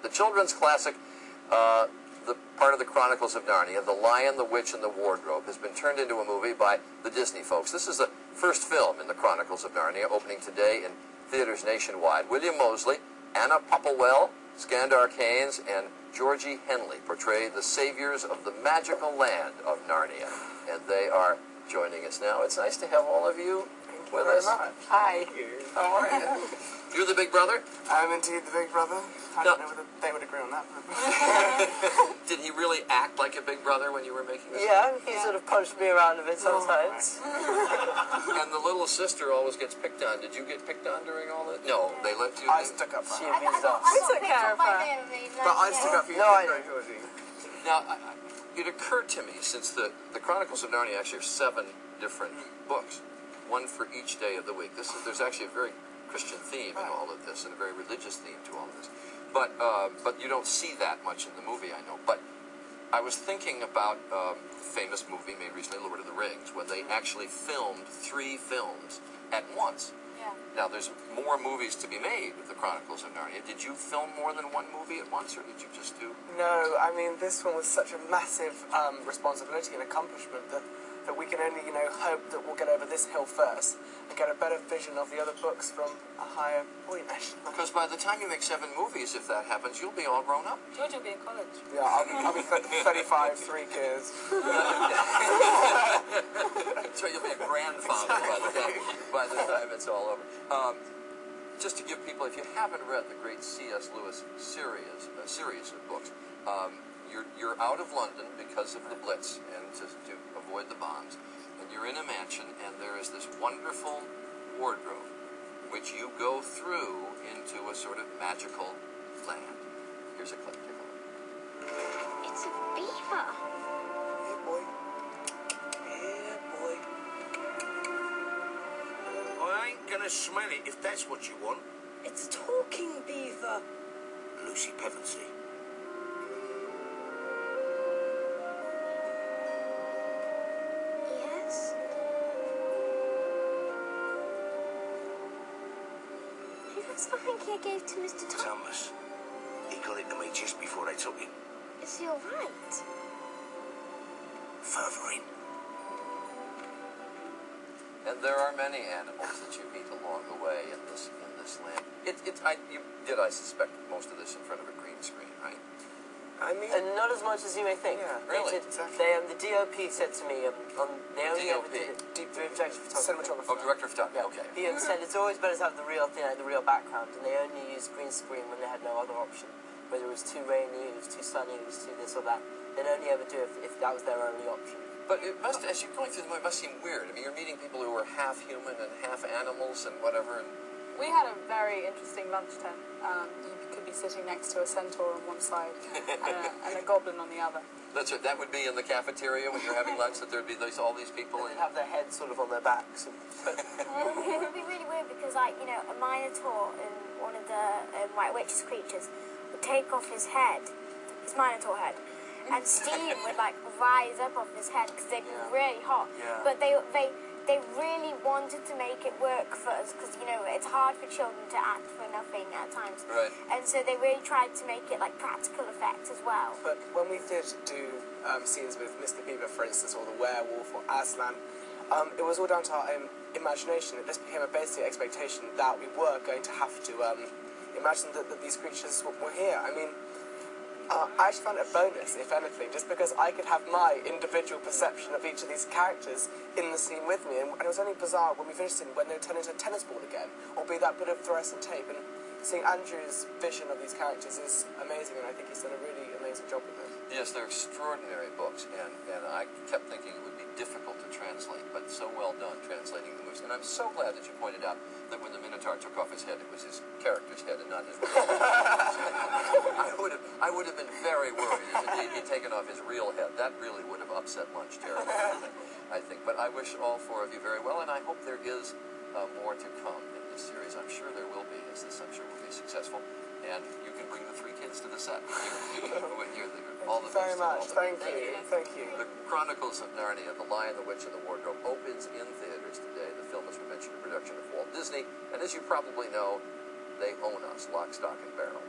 The children's classic, the part of the Chronicles of Narnia, The Lion, the Witch, and the Wardrobe, has been turned into a movie by the Disney folks. This is the first film in the Chronicles of Narnia, opening today in theaters nationwide. William Moseley, Anna Popplewell, Skandar Keynes, and Georgie Henley portray the saviors of the magical land of Narnia. And they are joining us now. It's nice to have all of you with us. Hi. How are you? You're the big brother? I'm indeed the big brother. I don't know whether they would agree on that. Did he really act like a big brother when you were making this? Yeah, he sort of punched me around a bit sometimes. And the little sister always gets picked on. Did you get picked on during all that? No, they let you. I stuck up for She her. abused us. I took care of her. But I stuck up for you. No, I know. Now, it occurred to me, since the Chronicles of Narnia actually are 7 different books, one for each day of the week. There's actually a very Christian theme in all of this, and a very religious theme to all of this. But you don't see that much in the movie, I know. But I was thinking about a famous movie made recently, Lord of the Rings, when they actually filmed 3 films at once. Yeah. Now, there's more movies to be made with the Chronicles of Narnia. Did you film more than one movie at once, or did you just do... No, I mean, this one was such a massive responsibility and accomplishment that we can only, hope that we'll get over this hill first and get a better vision of the other books from a higher point, actually. Because by the time you make 7 movies, if that happens, you'll be all grown up. George will be in college. Yeah, I'll be 35, 3 kids. So you'll be a grandfather by the time it's all over. Just to give people, if you haven't read the great C.S. Lewis series of books, you're out of London because of the Blitz and to avoid the bombs, and you're in a mansion, and there is this wonderful wardrobe which you go through into a sort of magical land. Here's a clip. Take a look. It's a beaver. Yeah, boy. Yeah, boy. I ain't gonna smell it if that's what you want. It's a talking beaver. Lucy Pevensey. Yes? Maybe that's the hanky I gave to Mr. Thomas. He got it to me just before they took him. Is he alright? Further in. And there are many animals that you meet along the way in this land. You did, I suspect, most of this in front of a green screen, right? I mean... And not as much as you may think. Yeah, really? The DOP said to me, they only ever DOP? did it. Director of Photography. Cinematographer. Oh, director of photography. Yeah. Okay. He said it's always better to have the real thing, like the real background, and they only used green screen when they had no other option. Whether it was too rainy, it was too sunny, it was too this or that. They'd only ever do it if that was their only option. But it must, as you're going through the movie, it must seem weird. I mean, you're meeting people who are half human and half animals and whatever. And we had a very interesting lunch tent. You could be sitting next to a centaur on one side and a goblin on the other. that's what, that would be in the cafeteria when you're having lunch, that there'd be all these people. And they'd have their heads sort of on their backs. It would be really weird because, a minotaur in one of the White Witch's creatures would take off his head, his minotaur head, and steam would rise up off his head because they'd be really hot. Yeah. But they really wanted to make it work for us because it's hard for children to act for nothing at times. Right. And so they really tried to make it practical effects as well. But when we did do scenes with Mr. Beaver, for instance, or the werewolf or Aslan, it was all down to our imagination. It just became a basic expectation that we were going to have to imagine that these creatures were here. I mean, I actually found it a bonus, if anything, just because I could have my individual perception of each of these characters in the scene with me. And it was only bizarre when we finished it, when they turned into a tennis ball again, or be that bit of fluorescent tape. And seeing Andrew's vision of these characters is amazing, and I think he's done a really amazing job with it. Yes, they're extraordinary books, and I kept thinking it would be difficult to translate, but so well done translating the movies. And I'm so glad that you pointed out that when the Minotaur took off his head, it was his character's head and not his real head. I would have been very worried if he'd taken off his real head. That really would have upset lunch terribly, I think. But I wish all 4 of you very well, and I hope there is more to come in this series. I'm sure there will be, as this I'm sure will be successful. And you can bring the 3 kids to the set. All the Thank you very much. Thank you. The Chronicles of Narnia, The Lion, the Witch, and the Wardrobe opens in theaters today. The film, as we mentioned, a production of Walt Disney, and as you probably know, they own us, lock, stock, and barrel.